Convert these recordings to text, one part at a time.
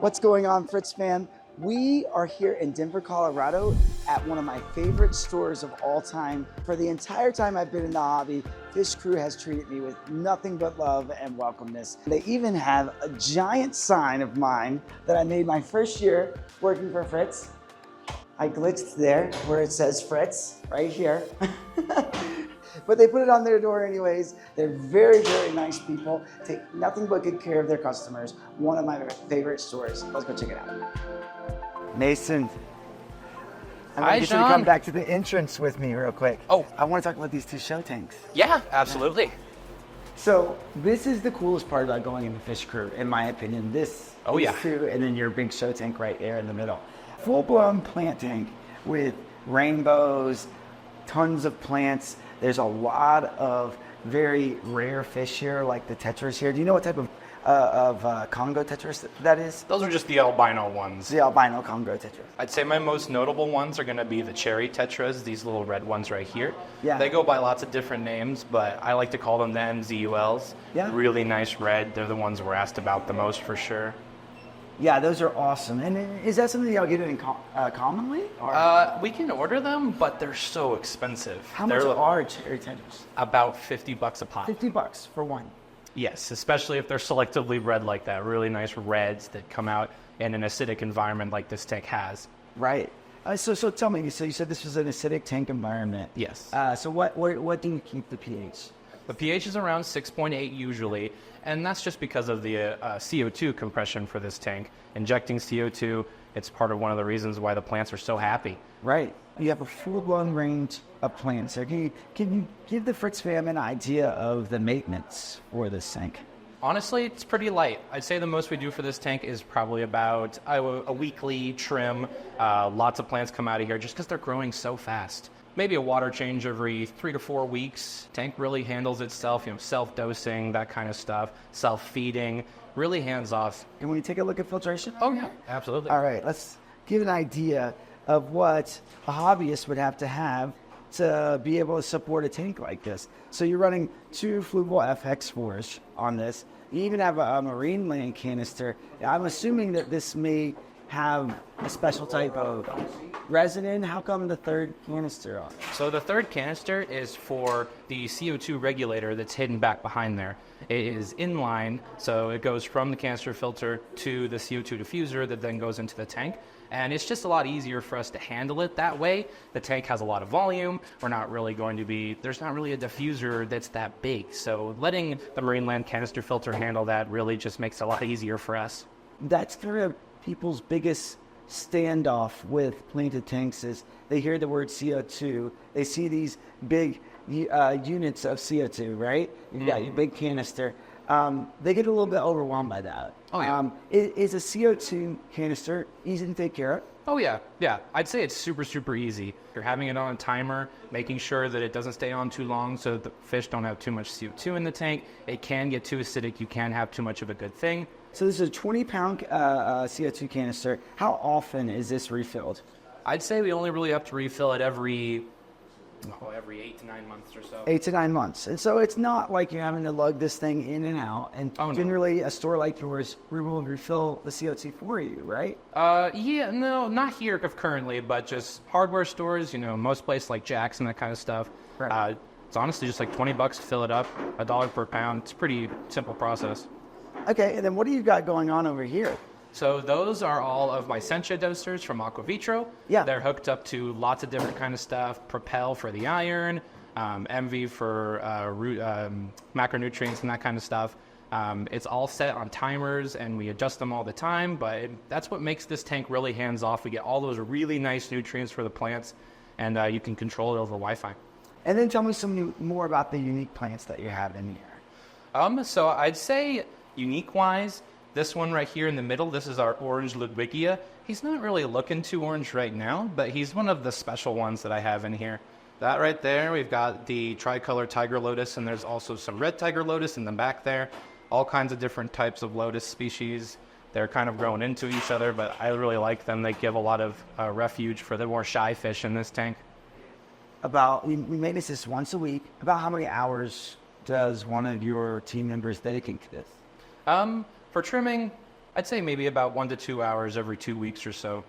What's going on, Fritz fam? We are here in Denver, Colorado at one of my favorite stores of all time. For the entire time I've been in the hobby, this crew has treated me with nothing but love and welcomeness. They even have a giant sign of mine that I made my first year working for Fritz. I glitched there where it says Fritz, right here. But they put it on their door anyways. They're very, very nice people. Take nothing but good care of their customers. One of my favorite stores. Let's go check it out. Mason, I'm gonna get you to come back to the entrance with me real quick. Oh. I want to talk about these two show tanks. Yeah, absolutely. So this is the coolest part about going in the fish crew, in my opinion. This two, and then your big show tank right there in the middle. Full-blown plant tank with rainbows, tons of plants. There's a lot of very rare fish here, like the tetras here. Do you know what type of Congo tetras that is? Those are just the albino ones. The albino Congo tetras. I'd say my most notable ones are going to be the cherry tetras, these little red ones right here. Yeah. They go by lots of different names, but I like to call them the MZULs. Yeah. Really nice red. They're the ones we're asked about the most for sure. Yeah, those are awesome. And is that something y'all get in commonly? Or? We can order them, but they're so expensive. How much are cherry tetras? About $50 a pop. $50 for one. Yes, especially if they're selectively red like that. Really nice reds that come out in an acidic environment like this tank has. Right. So tell me, so you said this was an acidic tank environment. Yes. So what do you keep the pH? The pH is around 6.8 usually, and that's just because of the CO2 compression for this tank. Injecting CO2, it's part of one of the reasons why the plants are so happy. Right. You have a full-blown range of plants here. Can you give the Fritz fam an idea of the maintenance for this tank? Honestly, it's pretty light. I'd say the most we do for this tank is probably about a weekly trim. Lots of plants come out of here just because they're growing so fast. Maybe a water change every 3 to 4 weeks. Tank really handles itself, self-dosing, that kind of stuff, self-feeding, really hands-off. And when you take a look at filtration? Oh, yeah, absolutely. All right, let's give an idea of what a hobbyist would have to be able to support a tank like this. So you're running 2 Flugel FX4s on this. You even have a marine land canister. I'm assuming that this may have a special type of resin in. How come the third canister on? So the third canister is for the CO2 regulator that's hidden back behind there. It is inline, so it goes from the canister filter to the CO2 diffuser that then goes into the tank. And it's just a lot easier for us to handle it that way. The tank has a lot of volume. There's not really a diffuser that's that big. So letting the marine land canister filter handle that really just makes it a lot easier for us. That's kind of people's biggest standoff with planted tanks is they hear the word CO2. They see these big units of CO2, right? You've got your big canister. They get a little bit overwhelmed by that. Oh, yeah. Is a CO2 canister easy to take care of? Oh, yeah. Yeah. I'd say it's super, super easy. You're having it on a timer, making sure that it doesn't stay on too long so that the fish don't have too much CO2 in the tank. It can get too acidic. You can have too much of a good thing. So this is a 20-pound CO2 canister. How often is this refilled? I'd say we only really have to refill it every 8 to 9 months or so. 8 to 9 months. And so it's not like you're having to lug this thing in and out. And generally, a store like yours, we will refill the CO2 for you, right? Yeah, no, not here currently, but just hardware stores, most places like Jack's and that kind of stuff. Right. It's honestly just like $20 to fill it up, $1 per pound. It's a pretty simple process. Okay, and then what do you got going on over here? So those are all of my Sencha dosers from Aquavitro. Yeah. They're hooked up to lots of different kind of stuff. Propel for the iron, MV for macronutrients and that kind of stuff. It's all set on timers and we adjust them all the time, but that's what makes this tank really hands-off. We get all those really nice nutrients for the plants and you can control it over Wi-Fi. And then tell me some more about the unique plants that you have in here. So I'd say unique-wise, this one right here in the middle, this is our orange Ludwigia. He's not really looking too orange right now, but he's one of the special ones that I have in here. That right there, we've got the tricolor tiger lotus, and there's also some red tiger lotus in the back there. All kinds of different types of lotus species. They're kind of growing into each other, but I really like them. They give a lot of refuge for the more shy fish in this tank. We maintenance this once a week. About how many hours does one of your team members dedicate to this? For trimming, I'd say maybe about 1 to 2 hours every 2 weeks or so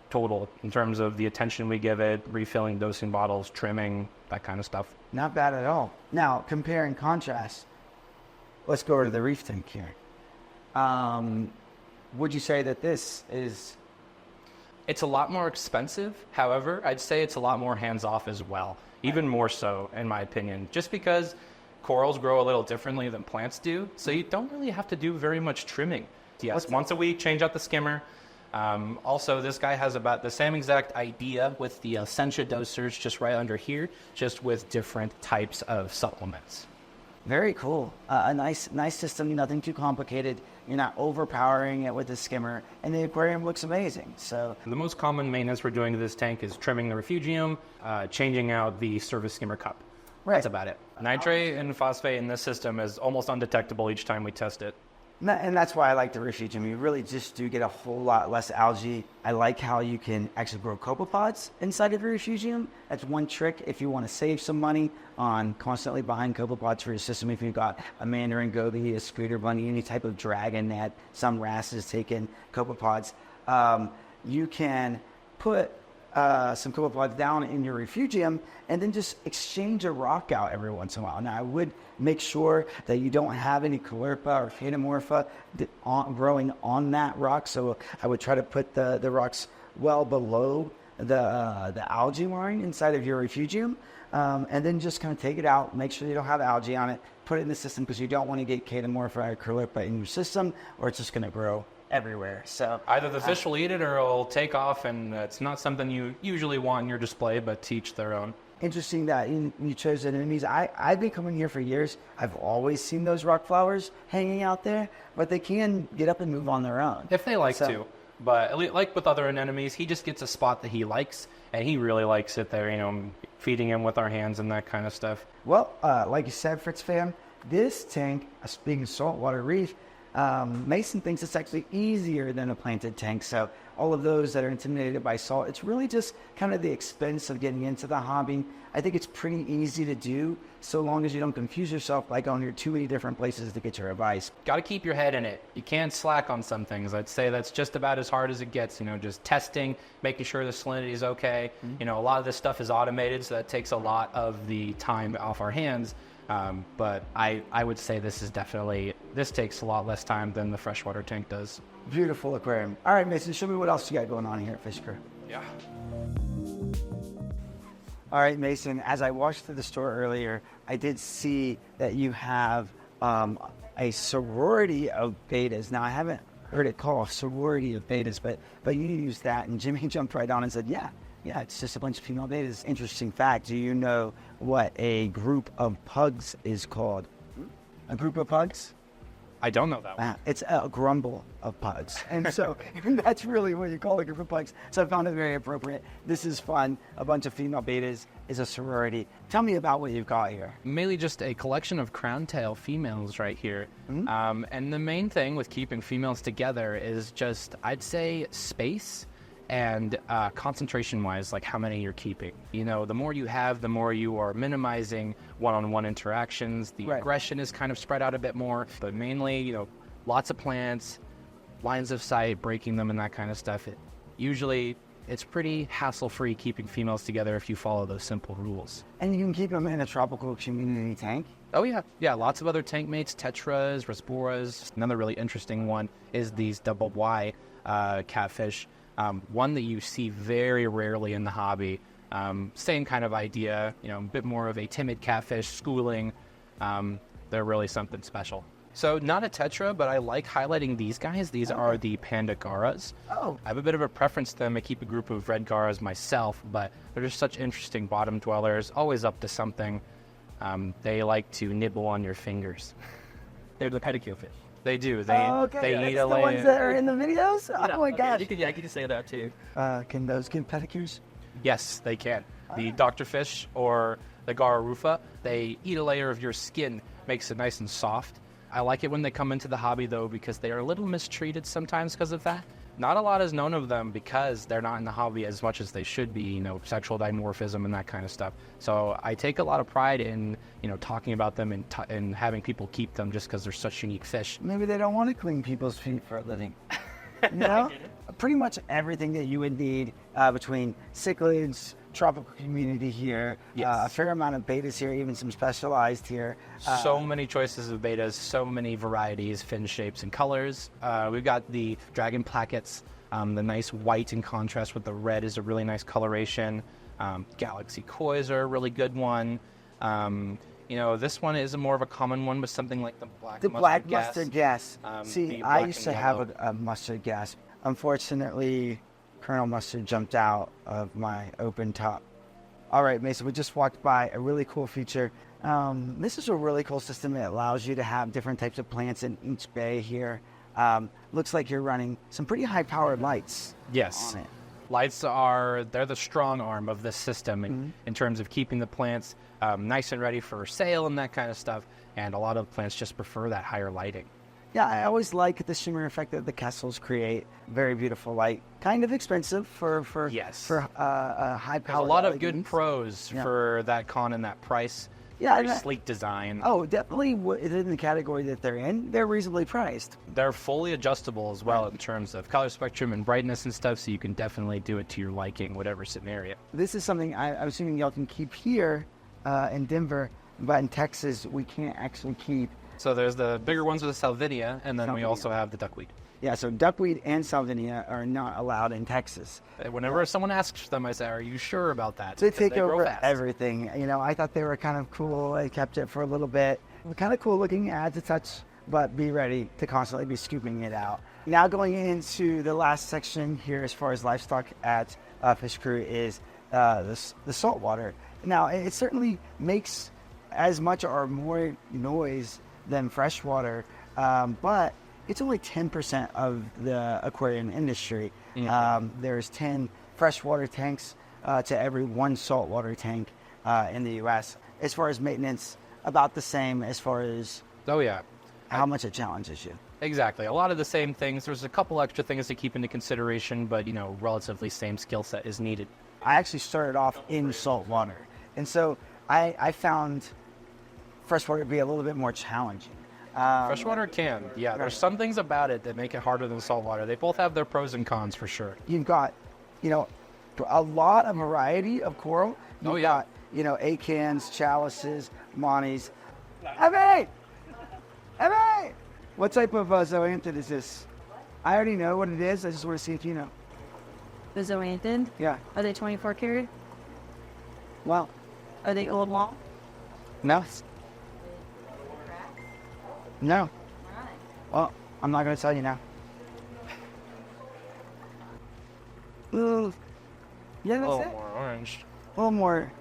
total in terms of the attention we give it, refilling dosing bottles, trimming, that kind of stuff. Not bad at all. Now, compare and contrast. Let's go over to the reef tank here. Would you say that this is... It's a lot more expensive. However, I'd say it's a lot more hands-off as well. Even more so, in my opinion. Just because corals grow a little differently than plants do, so you don't really have to do very much trimming. Yes, once a week, change out the skimmer. Also, this guy has about the same exact idea with the Essentia dosers just right under here, just with different types of supplements. Very cool. A nice system, nothing too complicated. You're not overpowering it with the skimmer, and the aquarium looks amazing. So the most common maintenance we're doing to this tank is trimming the refugium, changing out the service skimmer cup. Right. That's about it. Nitrate and phosphate in this system is almost undetectable each time we test it. And that's why I like the refugium. You really just do get a whole lot less algae. I like how you can actually grow copepods inside of the refugium. That's one trick if you want to save some money on constantly buying copepods for your system. If you've got a mandarin goby, a scooter bunny, any type of dragon that some wrasses take in copepods, you can put some copepods down in your refugium and then just exchange a rock out every once in a while. Now, I would make sure that you don't have any caulerpa or phanomorpha growing on that rock. So I would try to put the rocks well below the algae line inside of your refugium, and then just kind of take it out, make sure you don't have algae on it, put it in the system because you don't want to get phanomorpha or caulerpa in your system, or it's just going to grow everywhere. So either the fish will eat it or it'll take off, and it's not something you usually want in your display, but to each their own. Interesting that you chose anemones. I've been coming here for years. I've always seen those rock flowers hanging out there, but they can get up and move on their own. If they like to. But like with other anemones, he just gets a spot that he likes, and he really likes it there, feeding him with our hands and that kind of stuff. Well, like you said, Fritz fam, this tank, speaking of saltwater reef, Mason thinks it's actually easier than a planted tank. So all of those that are intimidated by salt, it's really just kind of the expense of getting into the hobby. I think it's pretty easy to do so long as you don't confuse yourself by going to too many different places to get your advice. Got to keep your head in it. You can't slack on some things. I'd say that's just about as hard as it gets, just testing, making sure the salinity is okay. Mm-hmm. A lot of this stuff is automated, so that takes a lot of the time off our hands. But I would say this takes a lot less time than the freshwater tank does. Beautiful aquarium. All right, Mason, show me what else you got going on here at Fish Crew. Yeah. All right, Mason, as I walked through the store earlier, I did see that you have a sorority of betas. Now, I haven't heard it called a sorority of betas, but you used that, and Jimmy jumped right on and said, yeah, it's just a bunch of female betas. Interesting fact, do you know what a group of pugs is called? A group of pugs? I don't know that one. It's a grumble of pugs. And so that's really what you call a group of pugs. So I found it very appropriate. This is fun. A bunch of female betas is a sorority. Tell me about what you've got here. Mainly just a collection of crown-tail females right here. Mm-hmm. And the main thing with keeping females together is just, I'd say, space and concentration-wise, like how many you're keeping. The more you have, the more you are minimizing one-on-one interactions. The aggression is kind of spread out a bit more, but mainly, lots of plants, lines of sight, breaking them and that kind of stuff. Usually, it's pretty hassle-free keeping females together if you follow those simple rules. And you can keep them in a tropical community tank? Oh, yeah. Yeah, lots of other tank mates, tetras, rasboras. Another really interesting one is these double Y catfish. One that you see very rarely in the hobby. Same kind of idea, a bit more of a timid catfish, schooling. They're really something special. So not a tetra, but I like highlighting these guys. These are the panda garas. Oh. I have a bit of a preference to them. I keep a group of red garas myself, but they're just such interesting bottom dwellers, always up to something. They like to nibble on your fingers. They're the pedicure fish. They do. They eat the ones that are in the videos? Oh my gosh. You can just say that too. Can those give pedicures? Yes, they can. The doctor fish or the gara rufa, they eat a layer of your skin, makes it nice and soft. I like it when they come into the hobby though because they are a little mistreated sometimes because of that. Not a lot is known of them because they're not in the hobby as much as they should be, sexual dimorphism and that kind of stuff. So I take a lot of pride in, talking about them and having people keep them just because they're such unique fish. Maybe they don't want to clean people's feet for a living. Pretty much everything that you would need between cichlids, tropical community here, a fair amount of betas here, even some specialized here. So many choices of betas, so many varieties, fin shapes, and colors. We've got the dragon plackets. The nice white in contrast with the red is a really nice coloration. Galaxy kois are a really good one. This one is more of a common one with something like the black mustard gas. See, I used to have a mustard gas. Unfortunately, Colonel Mustard jumped out of my open top. All right, Mason, we just walked by a really cool feature. This is a really cool system that allows you to have different types of plants in each bay here. Looks like you're running some pretty high-powered lights on it. Lights they're the strong arm of this system in terms of keeping the plants nice and ready for sale and that kind of stuff. And a lot of plants just prefer that higher lighting. Yeah, I always like the shimmer effect that the Kessels create. Very beautiful light. Kind of expensive for high power. There's a lot of good pros for that con and that price. Yeah, very sleek design. Oh, definitely within the category that they're in, they're reasonably priced. They're fully adjustable as well in terms of color spectrum and brightness and stuff, so you can definitely do it to your liking, whatever scenario. This is something I'm assuming y'all can keep here in Denver, but in Texas we can't actually keep. So there's the bigger ones with the salvinia, and then we also have the duckweed. Yeah, so duckweed and salvinia are not allowed in Texas. Whenever someone asks them, I say, are you sure about that? They take over everything. I thought they were kind of cool. I kept it for a little bit. Kind of cool looking, adds a touch, but be ready to constantly be scooping it out. Now going into the last section here as far as livestock at Fish Crew is the saltwater. Now, it certainly makes as much or more noise than freshwater, but it's only 10% of the aquarium industry. There's 10 freshwater tanks to every 1 saltwater tank in the U.S. As far as maintenance, about the same as far as how much it challenges you. Exactly. A lot of the same things. There's a couple extra things to keep into consideration, but, relatively same skill set is needed. I actually started off in saltwater, and so I found freshwater to be a little bit more challenging. Freshwater can, There's some things about it that make it harder than saltwater. They both have their pros and cons for sure. You've got, a lot of variety of coral. You've got, acans, chalices, monis. Hey! What type of zoanthid is this? I already know what it is. I just want to see if you know. The zoanthid? Yeah. Are they 24 karat? Well. Are they old long? No. No. Well, I'm not going to tell you now. Yeah, that's it. A little more orange. A little more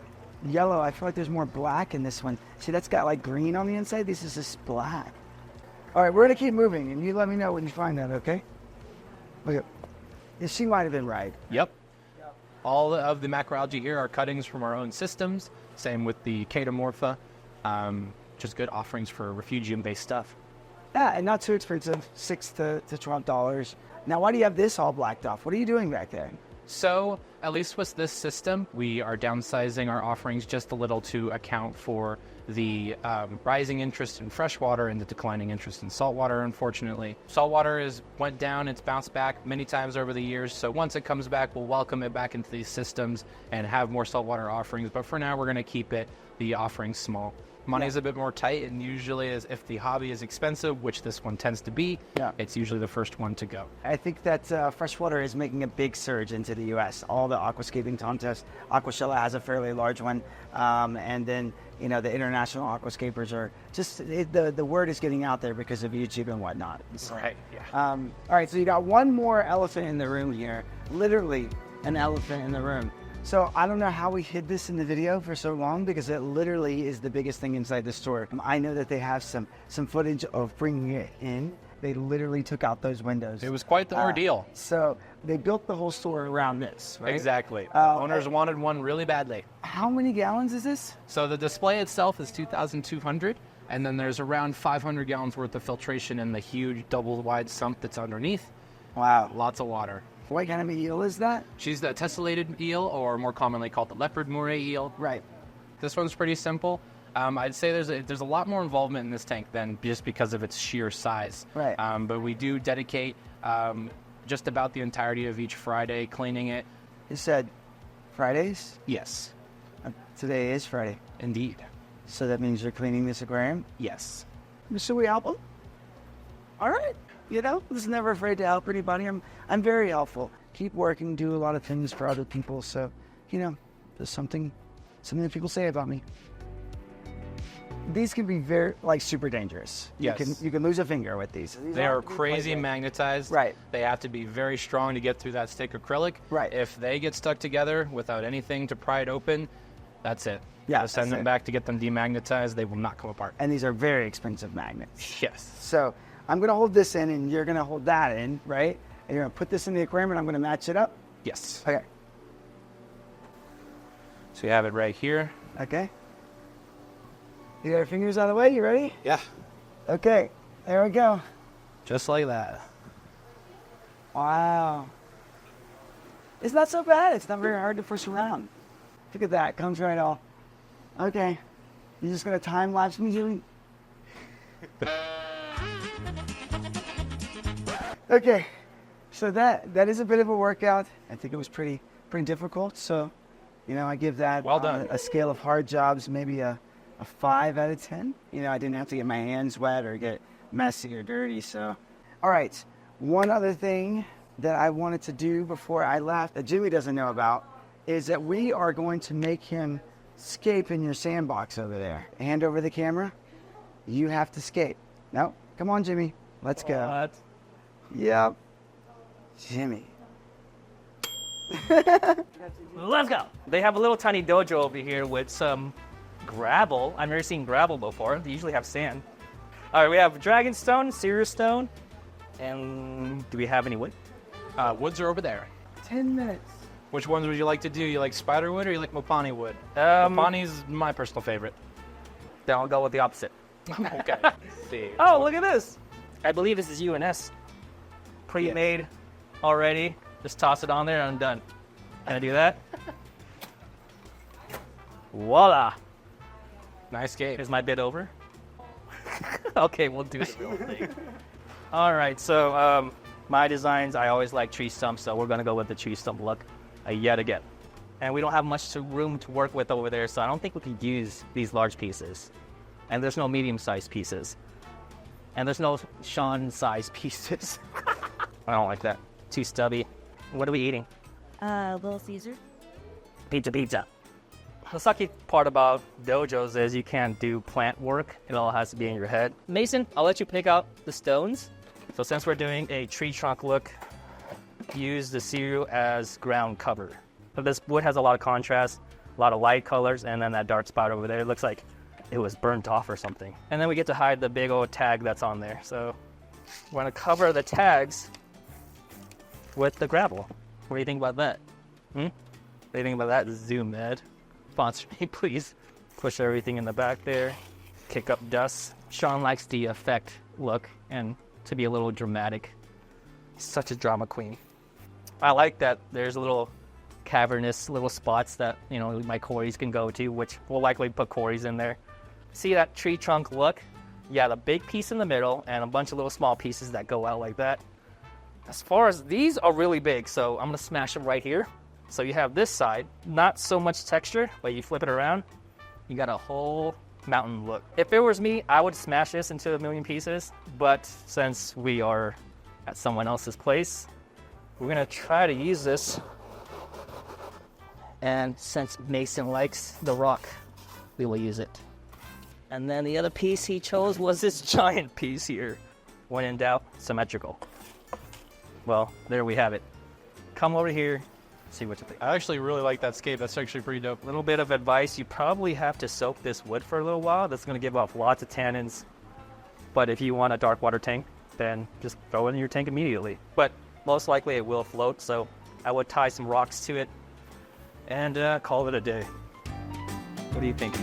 yellow. I feel like there's more black in this one. See, that's got like green on the inside. This is just black. All right, we're going to keep moving, and you let me know when you find that, okay? Look, she might have been right. Yep. All of the macroalgae here are cuttings from our own systems. Same with the Chaetomorpha. Just good offerings for refugium-based stuff. Yeah, and not too expensive, $6 to $12. Now, why do you have this all blacked off? What are you doing back there? So, at least with this system, we are downsizing our offerings just a little to account for the rising interest in freshwater and the declining interest in saltwater, unfortunately. Saltwater went down, it's bounced back many times over the years, so once it comes back, we'll welcome it back into these systems and have more saltwater offerings, but for now, we're going to keep the offerings small. Money's a bit more tight, and usually if the hobby is expensive, which this one tends to be, it's usually the first one to go. I think that freshwater is making a big surge into the U.S. All the aquascaping contests, Aquashella has a fairly large one, and then the international aquascapers are just the word is getting out there because of YouTube and whatnot. So, right. Yeah. All right. So you got one more elephant in the room here, literally an elephant in the room. So I don't know how we hid this in the video for so long because it literally is the biggest thing inside the store. I know that they have some footage of bringing it in. They literally took out those windows. It was quite the ordeal. So they built the whole store around this, right? Exactly. Owners wanted one really badly. How many gallons is this? So the display itself is 2,200, and then there's around 500 gallons worth of filtration in the huge double-wide sump that's underneath. Wow. Lots of water. What kind of eel is that? She's the tessellated eel, or more commonly called the leopard moray eel. Right. This one's pretty simple. I'd say there's a lot more involvement in this tank than just because of its sheer size. Right. But we do dedicate just about the entirety of each Friday cleaning it. You said Fridays? Yes, Today is Friday. indeed. So that means you're cleaning this aquarium? Yes. Should we help them? All right. You know, I was never afraid to help anybody. I'm very helpful. Keep working, do a lot of things for other people. So, you know, there's something that people say about me. These can be very, super dangerous. Yes. You can lose a finger with these. They are crazy magnetized. Right. They have to be very strong to get through that stick acrylic. Right. If they get stuck together without anything to pry it open, that's it. Yeah, Just send that's them it. back to get them demagnetized. They will not come apart. And these are very expensive magnets. Yes. So I'm going to hold this in, and you're going to hold that in, right? And you're going to put this in the aquarium, and I'm going to match it up. Yes. Okay. So you have it right here. Okay. You got your fingers out of the way? You ready? Yeah. Okay. There we go. Just like that. Wow. It's not so bad. It's not very hard to push around. Look at that. Comes right off. Okay. You're just going to time lapse me, Julie? Okay. So that is a bit of a workout. I think it was pretty difficult. So, you know, I give that Well done. a scale of hard jobs, maybe a 5 out of 10. You know, I didn't have to get my hands wet or get messy or dirty. So, all right. One other thing that I wanted to do before I left that Jimmy doesn't know about is that we are going to make him scape in your sandbox over there. Hand over the camera. You have to skate. No, come on, Jimmy. Let's go. What? Yep. Jimmy. Let's go. They have a little tiny dojo over here with some gravel. I've never seen gravel before. They usually have sand. All right, we have dragonstone, seer stone, and do we have any wood? Woods are over there. 10 minutes. Which ones would you like to do? You like spider wood or you like Mopani wood? Um, Mopani's my personal favorite. Then I'll go with the opposite. Okay. See. Oh, look at this. I believe this is UNS. Pre-made already. Just toss it on there and I'm done. Can I do that? Voila. Nice game. Is my bit over? Okay, we'll do the real thing. All right, so my designs, I always like tree stumps, so we're going to go with the tree stump look yet again. And we don't have much room to work with over there, so I don't think we can use these large pieces. And there's no medium-sized pieces. And there's no Sean-sized pieces. I don't like that. Too stubby. What are we eating? Little Caesar. Pizza. The sucky part about dojos is you can't do plant work. It all has to be in your head. Mason, I'll let you pick out the stones. So since we're doing a tree trunk look, use the cereal as ground cover. But this wood has a lot of contrast, a lot of light colors, and then that dark spot over there, it looks like it was burnt off or something. And then we get to hide the big old tag that's on there. So we're gonna cover the tags with the gravel. What do you think about that? What do you think about that? Zoom Ed. Sponsor me, please. Push everything in the back there. Kick up dust. Sean likes the effect look and to be a little dramatic. He's such a drama queen. I like that there's a little cavernous little spots that, you know, my Corys can go to, which we'll likely put Corys in there. See that tree trunk look? Yeah, the big piece in the middle and a bunch of little small pieces that go out like that. As far as these are really big, so I'm gonna smash them right here. So you have this side, not so much texture, but you flip it around, you got a whole mountain look. If it was me, I would smash this into a million pieces, but since we are at someone else's place, we're gonna try to use this. And since Mason likes the rock, we will use it. And then the other piece he chose was this giant piece here. When in doubt, symmetrical. Well, there we have it. Come over here, see what you think. I actually really like that scape. That's actually pretty dope. A little bit of advice, you probably have to soak this wood for a little while. That's gonna give off lots of tannins. But if you want a dark water tank, then just throw it in your tank immediately. But most likely it will float, so I would tie some rocks to it and call it a day. What do you think?